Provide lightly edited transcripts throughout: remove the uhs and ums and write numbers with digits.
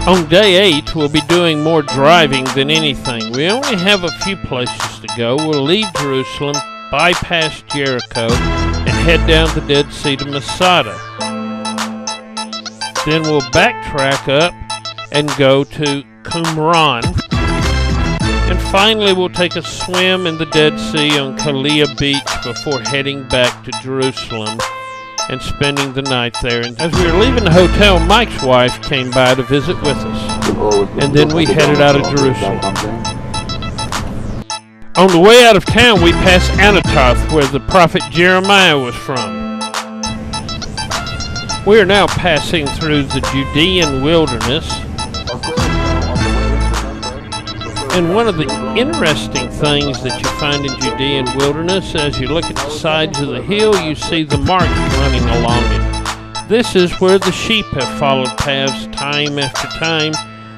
On day 8, we'll be doing more driving than anything. We only have a few places to go. We'll leave Jerusalem, bypass Jericho, and head down the Dead Sea to Masada. Then we'll backtrack up and go to Qumran. And finally, we'll take a swim in the Dead Sea on Kaliya Beach before heading back to Jerusalem and spending the night there. And as we were leaving the hotel, Mike's wife came by to visit with us. And then we headed out of Jerusalem. On the way out of town, we passed Anathoth, where the prophet Jeremiah was from. We are now passing through the Judean wilderness. And one of the interesting things that you find in Judean wilderness, as you look at the sides of the hill, you see the marks running along it. This is where the sheep have followed paths time after time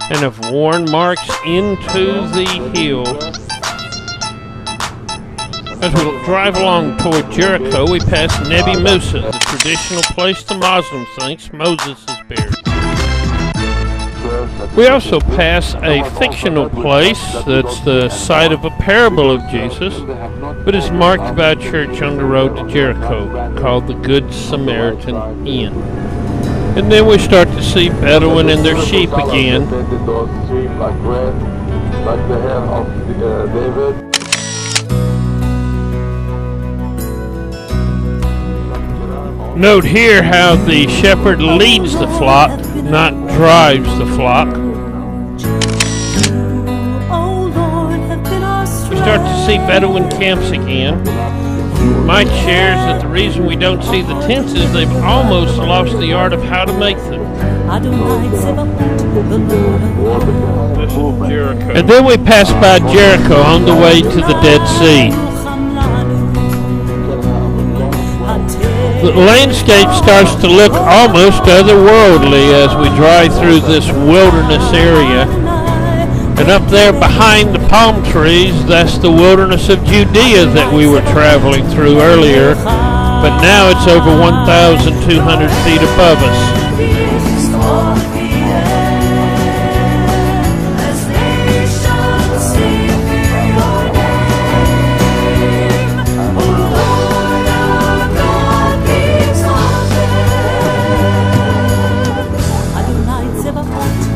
and have worn marks into the hill. As we drive along toward Jericho, we pass Nebi Musa, the traditional place the Muslims think Moses is buried. We also pass a fictional place that's the site of a parable of Jesus, but is marked by a church on the road to Jericho called the Good Samaritan Inn. And then we start to see Bedouin and their sheep again. Note here how the shepherd leads the flock, not drives the flock. We start to see Bedouin camps again. Mike shares that the reason we don't see the tents is they've almost lost the art of how to make them. This is Jericho. And then we pass by Jericho on the way to the Dead Sea. The landscape starts to look almost otherworldly as we drive through this wilderness area. And up there behind the palm trees, that's the wilderness of Judea that we were traveling through earlier. But now it's over 1,200 feet above us.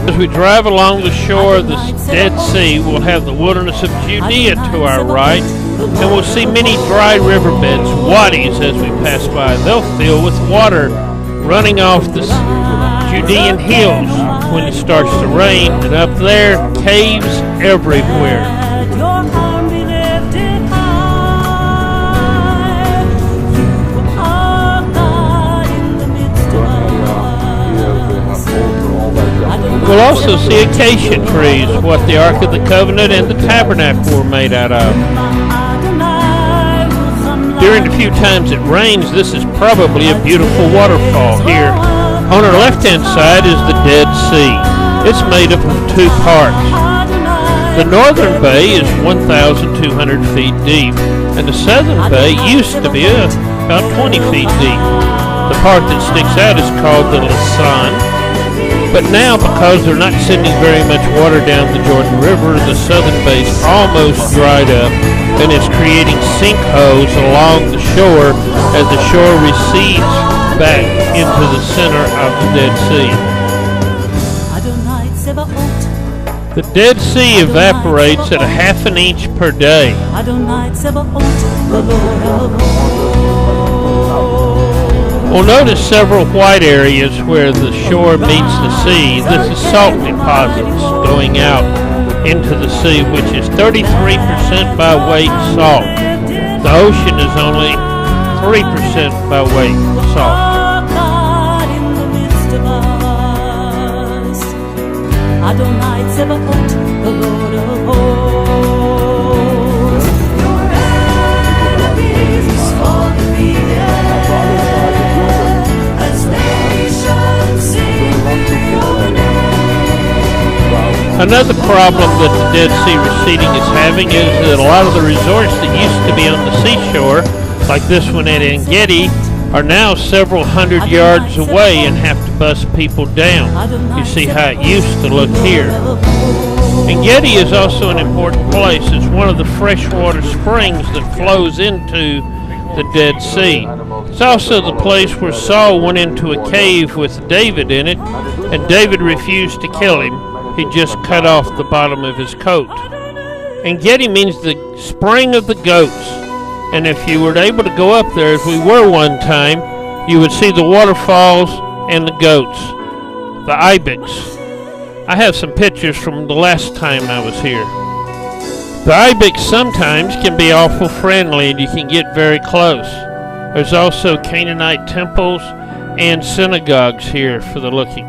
As we drive along the shore of the Dead Sea, we'll have the wilderness of Judea to our right, and we'll see many dry riverbeds, wadis, as we pass by. They'll fill with water running off the Judean hills when it starts to rain, and up there, caves everywhere. We'll also see acacia trees, what the Ark of the Covenant and the Tabernacle were made out of. During the few times it rains, this is probably a beautiful waterfall here. On our left-hand side is the Dead Sea. It's made up of two parts. The northern bay is 1,200 feet deep, and the southern bay used to be about 20 feet deep. The part that sticks out is called the Lisan. But now, because they're not sending very much water down the Jordan River, the southern bay's almost dried up, and it's creating sinkholes along the shore as the shore recedes back into the center of the Dead Sea. The Dead Sea evaporates at a half an inch per day. We'll notice several white areas where the shore meets the sea. This is salt deposits going out into the sea, which is 33% by weight salt. The ocean is only 3% by weight salt. Another problem that the Dead Sea receding is having is that a lot of the resorts that used to be on the seashore, like this one at En Gedi, are now several hundred yards away and have to bust people down. You see how it used to look here. Engedi is also an important place. It's one of the freshwater springs that flows into the Dead Sea. It's also the place where Saul went into a cave with David in it, and David refused to kill him. He just cut off the bottom of his coat. Engedi means the spring of the goats, and if you were able to go up there, as we were one time, you would see the waterfalls and the goats, the ibex. I have some pictures from the last time I was here. The ibex sometimes can be awful friendly and you can get very close. There's also Canaanite temples and synagogues here for the looking.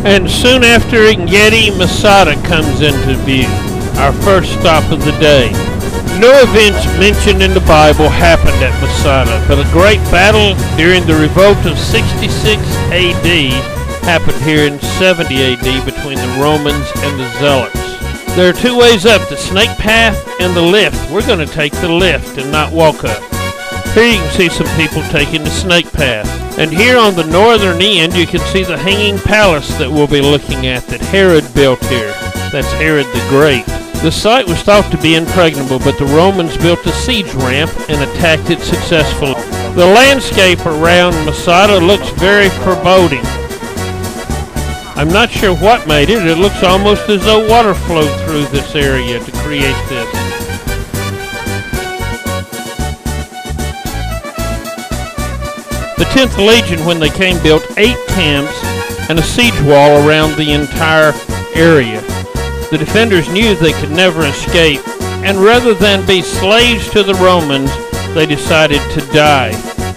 And soon after Engedi, Masada comes into view, our first stop of the day. No events mentioned in the Bible happened at Masada, but a great battle during the revolt of 66 AD happened here in 70 AD between the Romans and the Zealots. There are two ways up, the snake path and the lift. We're going to take the lift and not walk up. Here you can see some people taking the snake path. And here on the northern end you can see the hanging palace that we'll be looking at that Herod built here. That's Herod the Great. The site was thought to be impregnable, but the Romans built a siege ramp and attacked it successfully. The landscape around Masada looks very foreboding. I'm not sure what made it. It looks almost as though water flowed through this area to create this. The 10th Legion, when they came, built 8 camps and a siege wall around the entire area. The defenders knew they could never escape, and rather than be slaves to the Romans, they decided to die.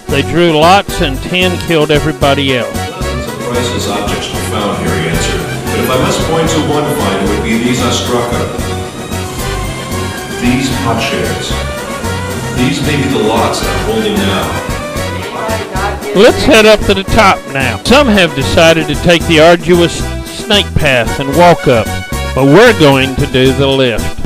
They drew lots and 10 killed everybody else. Dozens of priceless objects were found here, he answered. But if I must point to one find, it would be these ostraka. These potsherds. These may be the lots that I'm holding now. Let's head up to the top now. Some have decided to take the arduous snake path and walk up, but we're going to do the lift.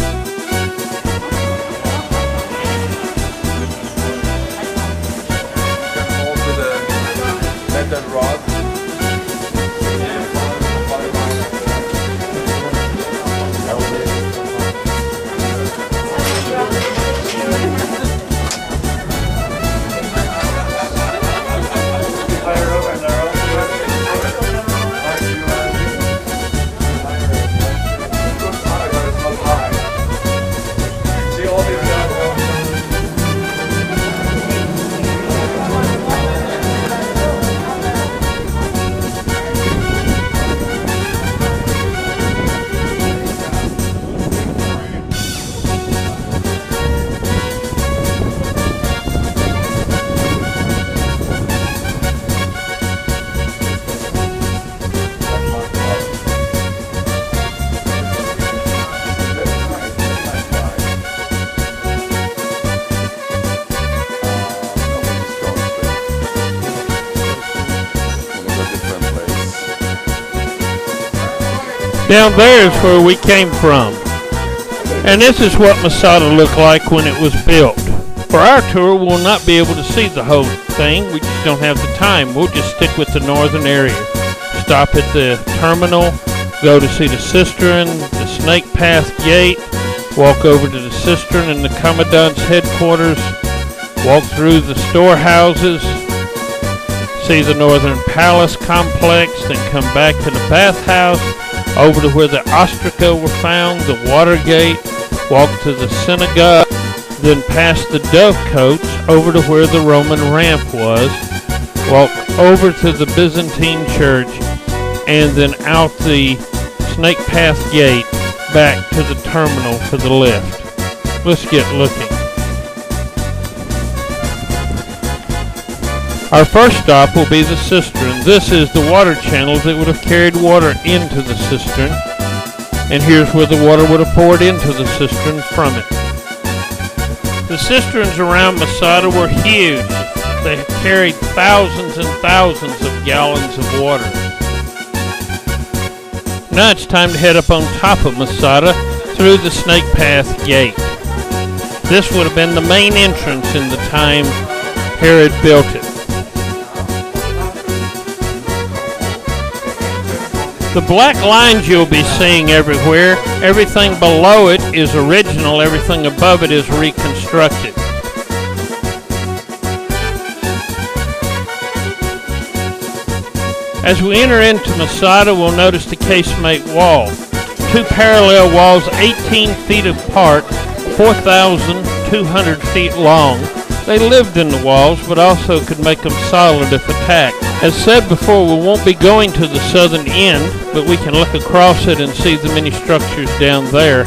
Down there is where we came from. And this is what Masada looked like when it was built. For our tour, we'll not be able to see the whole thing. We just don't have the time. We'll just stick with the northern area. Stop at the terminal, go to see the cistern, the snake path gate, walk over to the cistern and the commandant's headquarters, walk through the storehouses, see the northern palace complex, then come back to the bathhouse, over to where the ostraka were found, the water gate, walk to the synagogue, then past the dovecotes over to where the Roman ramp was, walk over to the Byzantine church, and then out the snake path gate back to the terminal for the lift. Let's get looking. Our first stop will be the cistern. This is the water channel that would have carried water into the cistern. And here's where the water would have poured into the cistern from it. The cisterns around Masada were huge. They carried thousands and thousands of gallons of water. Now it's time to head up on top of Masada through the snake path gate. This would have been the main entrance in the time Herod built it. The black lines you'll be seeing everywhere, everything below it is original, everything above it is reconstructed. As we enter into Masada, we'll notice the casemate wall. Two parallel walls 18 feet apart, 4,200 feet long. They lived in the walls, but also could make them solid if attacked. As said before, we won't be going to the southern end, but we can look across it and see the many structures down there.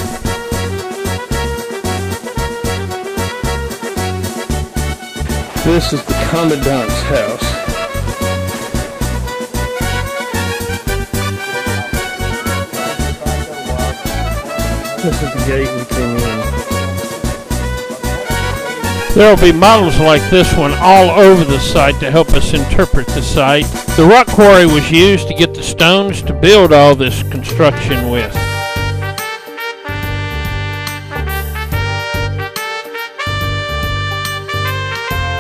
This is the Commandant's house. This is the gate we came in. There will be models like this one all over the site to help us interpret the site. The rock quarry was used to get the stones to build all this construction with.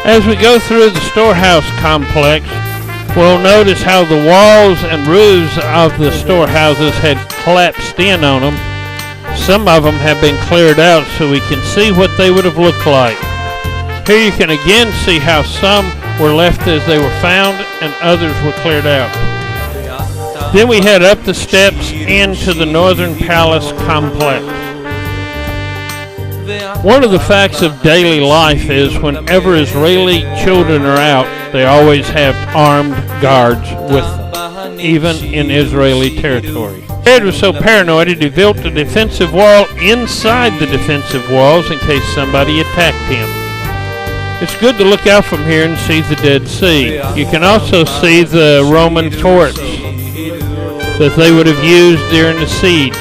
As we go through the storehouse complex, we'll notice how the walls and roofs of the storehouses had collapsed in on them. Some of them have been cleared out so we can see what they would have looked like. Here you can again see how some were left as they were found and others were cleared out. Then we head up the steps into the Northern Palace complex. One of the facts of daily life is whenever Israeli children are out, they always have armed guards with them, even in Israeli territory. Herod was so paranoid that he built a defensive wall inside the defensive walls in case somebody attacked him. It's good to look out from here and see the Dead Sea. You can also see the Roman forts that they would have used during the siege.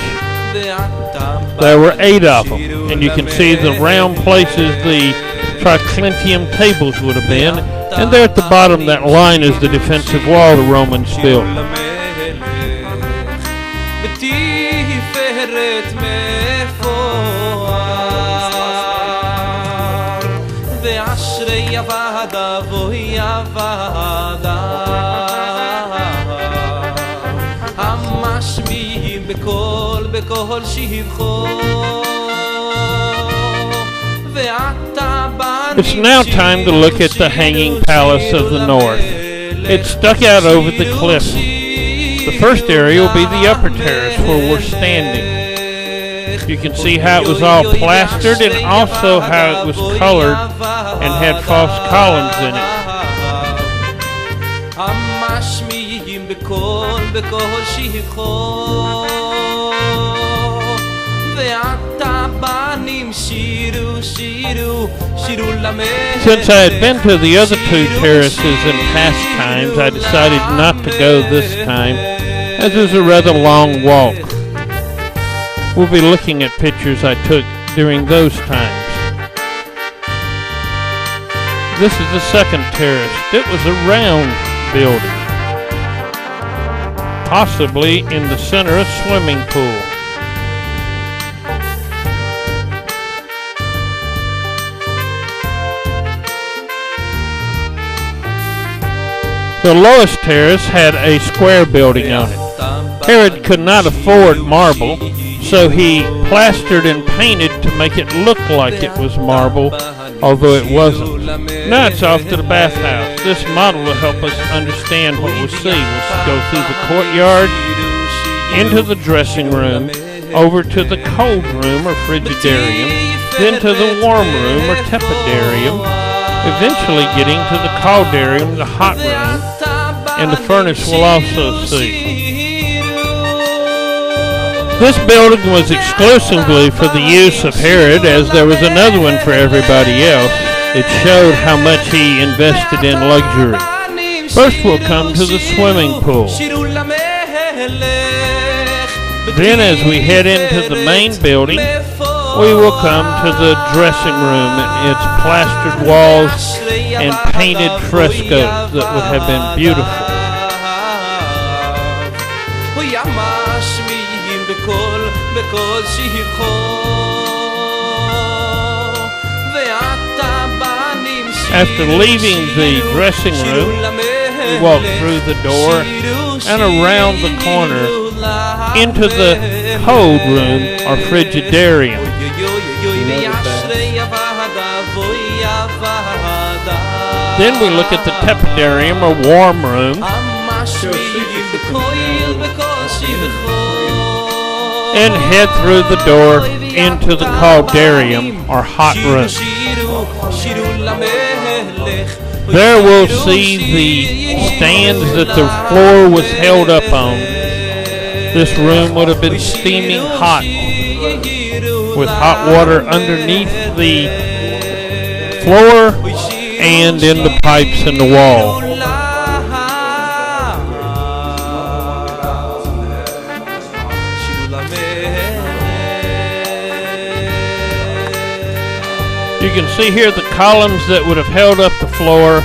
There were 8 of them, and you can see the round places the triclinium tables would have been, and there at the bottom that line is the defensive wall the Romans built. It's now time to look at the Hanging Palace of the North. It's stuck out over the cliff. The first area will be the upper terrace where we're standing. You can see how it was all plastered and also how it was colored and had false columns in it. Since I had been to the other 2 terraces in past times, I decided not to go this time, as it was a rather long walk. We'll be looking at pictures I took during those times. This is the second terrace. It was a round building, possibly in the center a swimming pool. The lowest terrace had a square building on it. Herod could not afford marble, so he plastered and painted to make it look like it was marble, although it wasn't. Now it's off to the bathhouse. This model will help us understand what we'll see. We'll go through the courtyard, into the dressing room, over to the cold room or frigidarium, then to the warm room or tepidarium, eventually getting to the caldarium, the hot room, and the furnace we'll also see. This building was exclusively for the use of Herod, as there was another one for everybody else. It showed how much he invested in luxury. First we'll come to the swimming pool. Then as we head into the main building, we will come to the dressing room and its plastered walls and painted frescoes that would have been beautiful. After leaving the dressing room, we walk through the door and around the corner into the cold room or frigidarium. Then we look at the tepidarium or warm room. And head through the door into the caldarium or hot room. There we'll see the stands that the floor was held up on. This room would have been steaming hot with hot water underneath the floor and in the pipes in the wall. You can see here the columns that would have held up the floor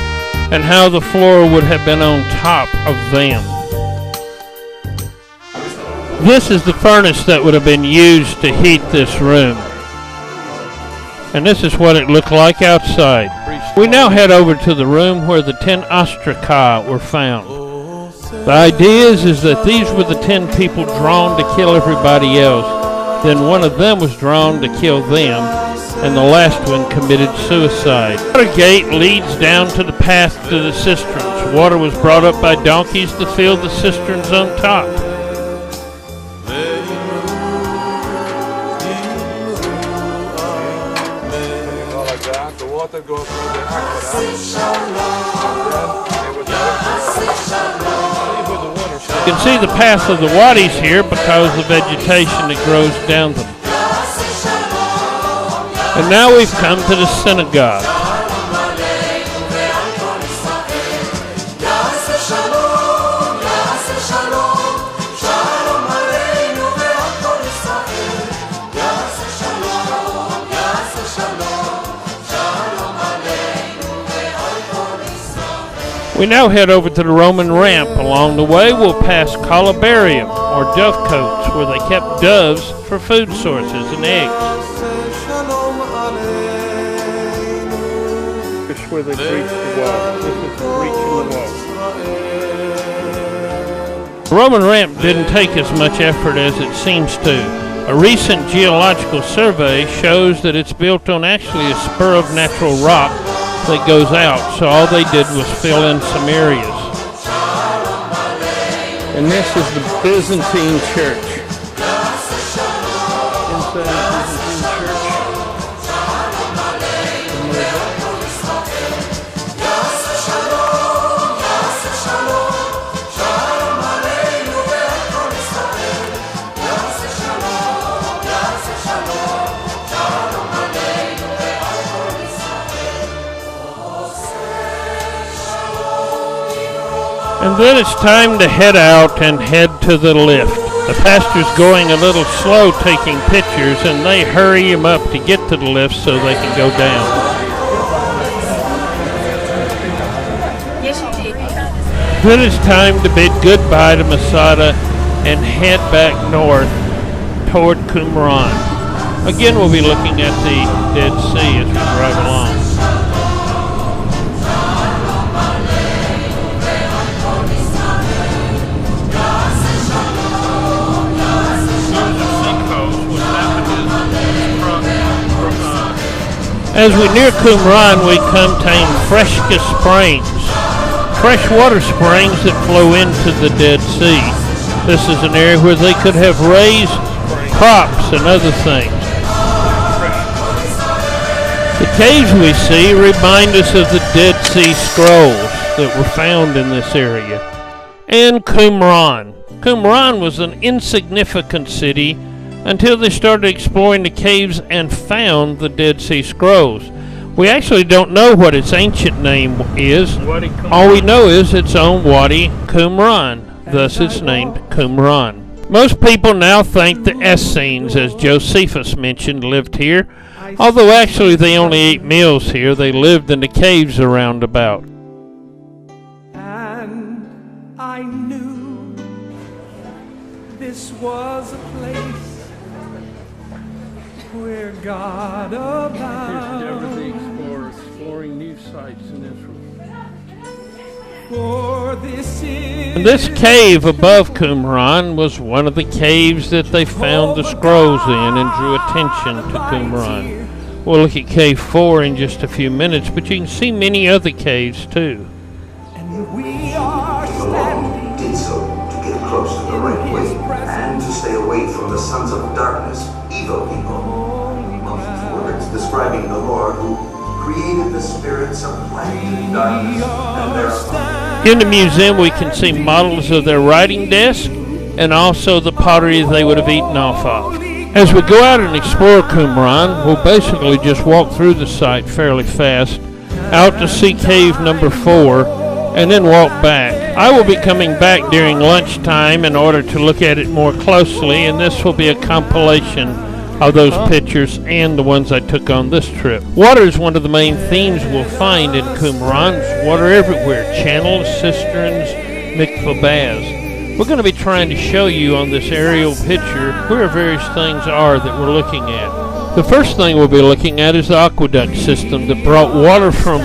and how the floor would have been on top of them. This is the furnace that would have been used to heat this room. And this is what it looked like outside. We now head over to the room where the 10 ostraca were found. The idea is that these were the 10 people drawn to kill everybody else. Then one of them was drawn to kill them, and the last one committed suicide. The water gate leads down to the path to the cisterns. Water was brought up by donkeys to fill the cisterns on top. The water goes through the aqueduct. You can see the path of the wadis here because of the vegetation that grows down them. And now we've come to the synagogue. We now head over to the Roman ramp. Along the way, we'll pass colibarium, or dovecotes, where they kept doves for food sources and eggs. This is where they breach the wall. This is the breach in the wall. The Roman ramp didn't take as much effort as it seems to. A recent geological survey shows that it's built on actually a spur of natural rock that goes out, so all they did was fill in some areas. And this is the Byzantine church. Inside the Byzantine church. And then it's time to head out and head to the lift. The pastor's going a little slow taking pictures, and they hurry him up to get to the lift so they can go down. Then it's time to bid goodbye to Masada and head back north toward Qumran. Again, we'll be looking at the Dead Sea as we drive along. As we near Qumran, we come to Freshka Springs, freshwater springs that flow into the Dead Sea. This is an area where they could have raised crops and other things. The caves we see remind us of the Dead Sea Scrolls that were found in this area. And Qumran. Qumran was an insignificant city until they started exploring the caves and found the Dead Sea Scrolls. We actually don't know what its ancient name is. All we know is it's on Wadi Qumran, thus it's named Qumran. Most people now think the Essenes, as Josephus mentioned, lived here, although actually they only ate meals here. They lived in the caves around about. And I knew this was a place where God abounds. Here's Deborah the Explorer exploring new sites in Israel. for this is And this cave above Qumran was one of the caves that they found the scrolls in and drew attention to Qumran. We'll look at cave 4 in just a few minutes, but you can see many other caves too. and we are The Lord standing did so to get close to the right in way his presence. and to stay away from the sons of darkness, evil people. Moses' words describing the Lord who created the spirits of light and darkness and their In the museum we can see models of their writing desk and also the pottery they would have eaten off of. As we go out and explore Qumran, we'll basically just walk through the site fairly fast, out to see cave number 4, and then walk back. I will be coming back during lunchtime in order to look at it more closely, and this will be a compilation of those pictures and the ones I took on this trip. Water is one of the main themes we'll find in Qumran. There's water everywhere, channels, cisterns, mikveh baths. We're going to be trying to show you on this aerial picture where various things are that we're looking at. The first thing we'll be looking at is the aqueduct system that brought water from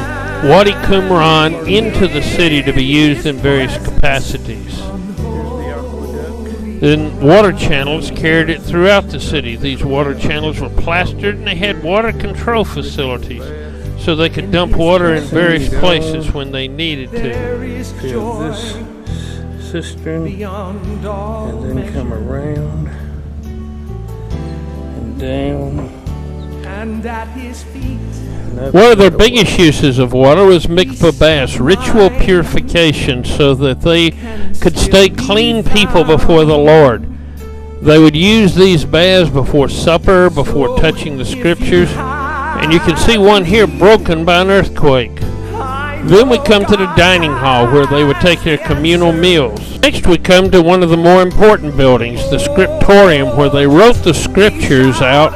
Wadi Qumran into the city to be used in various capacities. Then water channels carried it throughout the city. These water channels were plastered and they had water control facilities so they could dump water in various places when they needed to. There is We have joy this cistern, beyond all and then come around and down. and at his feet And up One of their the biggest uses of water was mikveh baths, ritual purification, so that they could stay clean people before the Lord. They would use these baths before supper, before touching the scriptures, and you can see one here broken by an earthquake. Then we come to the dining hall where they would take their communal meals. Next we come to one of the more important buildings, the scriptorium, where they wrote the scriptures out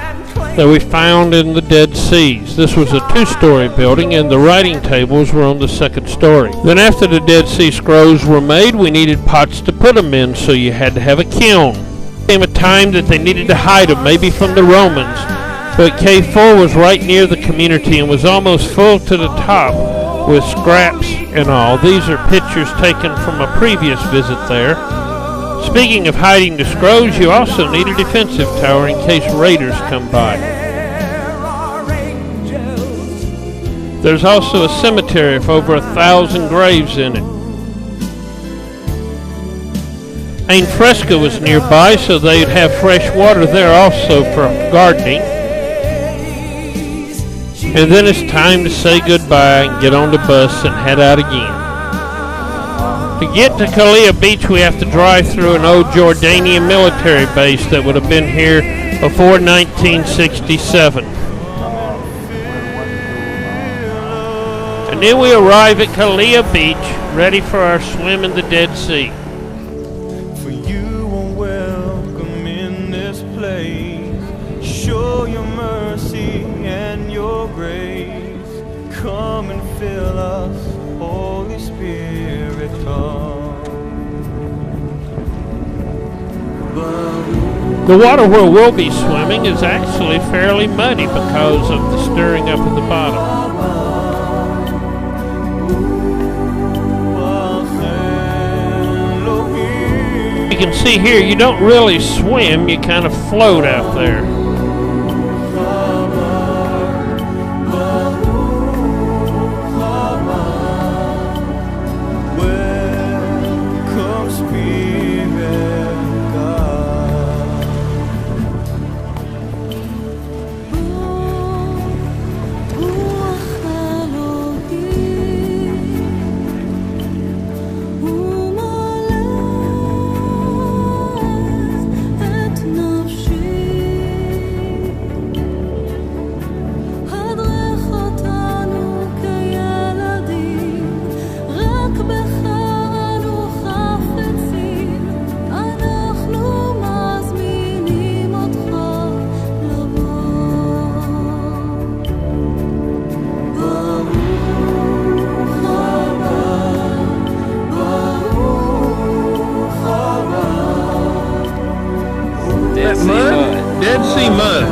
that we found in the Dead Seas. This was a 2-story building and the writing tables were on the 2nd story. Then after the Dead Sea Scrolls were made, we needed pots to put them in, so you had to have a kiln. There came a time that they needed to hide them, maybe from the Romans, but Cave 4 was right near the community and was almost full to the top with scraps and all. These are pictures taken from a previous visit there. Speaking of hiding the scrolls, you also need a defensive tower in case raiders come by. There's also a cemetery of over 1,000 graves in it. Ain Fresca was nearby, so they'd have fresh water there also for gardening. And then it's time to say goodbye and get on the bus and head out again. To get to Khalila Beach, we have to drive through an old Jordanian military base that would have been here before 1967. And then we arrive at Khalila Beach, ready for our swim in the Dead Sea. For you are welcome in this place. Show your mercy and your grace. Come and fill us, Holy Spirit, come. The water where we'll be swimming is actually fairly muddy because of the stirring up at the bottom. You can see here, you don't really swim, you kind of float out there. Welcome, Spirit God. That mud? Dead Sea mud.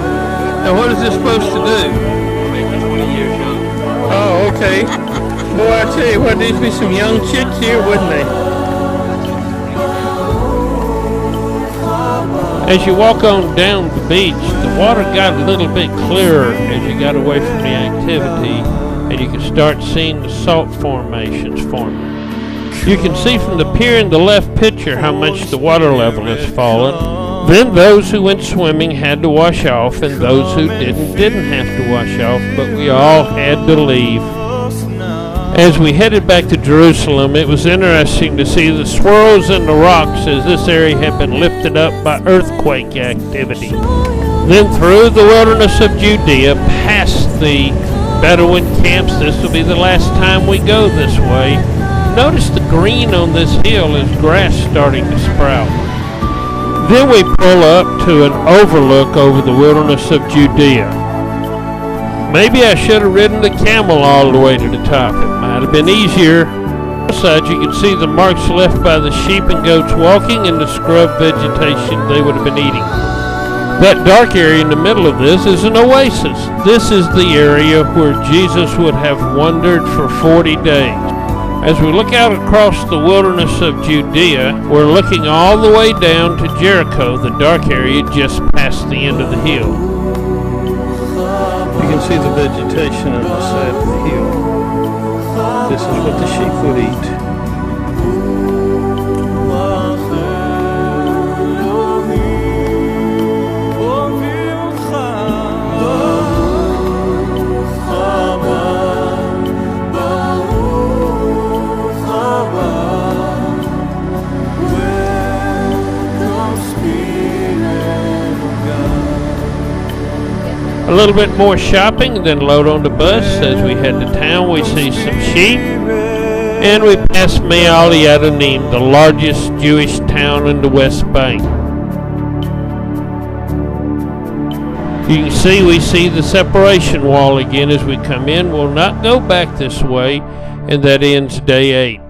Now what is this supposed to do? Make you 20 years young. Oh, okay. Boy, I tell you what, there'd be some young chicks here, wouldn't they? As you walk on down the beach, the water got a little bit clearer as you got away from the activity, and you can start seeing the salt formations forming. You can see from the pier in the left picture how much the water level has fallen. Then those who went swimming had to wash off, and those who didn't have to wash off, but we all had to leave. As we headed back to Jerusalem, it was interesting to see the swirls in the rocks as this area had been lifted up by earthquake activity. Then through the wilderness of Judea, past the Bedouin camps. This will be the last time we go this way. Notice the green on this hill is grass starting to sprout. Then we pull up to an overlook over the wilderness of Judea. Maybe I should have ridden the camel all the way to the top. It might have been easier. On the side you can see the marks left by the sheep and goats walking in the scrub vegetation they would have been eating. That dark area in the middle of this is an oasis. This is the area where Jesus would have wandered for 40 days. As we look out across the wilderness of Judea, we're looking all the way down to Jericho, the dark area just past the end of the hill. You can see the vegetation on the side of the hill. This is what the sheep would eat. A little bit more shopping, then load on the bus. As we head to town, we see some sheep, and we pass Me'al Yadanim, the largest Jewish town in the West Bank. You can see we see the separation wall again as we come in. We'll not go back this way, and that ends day 8.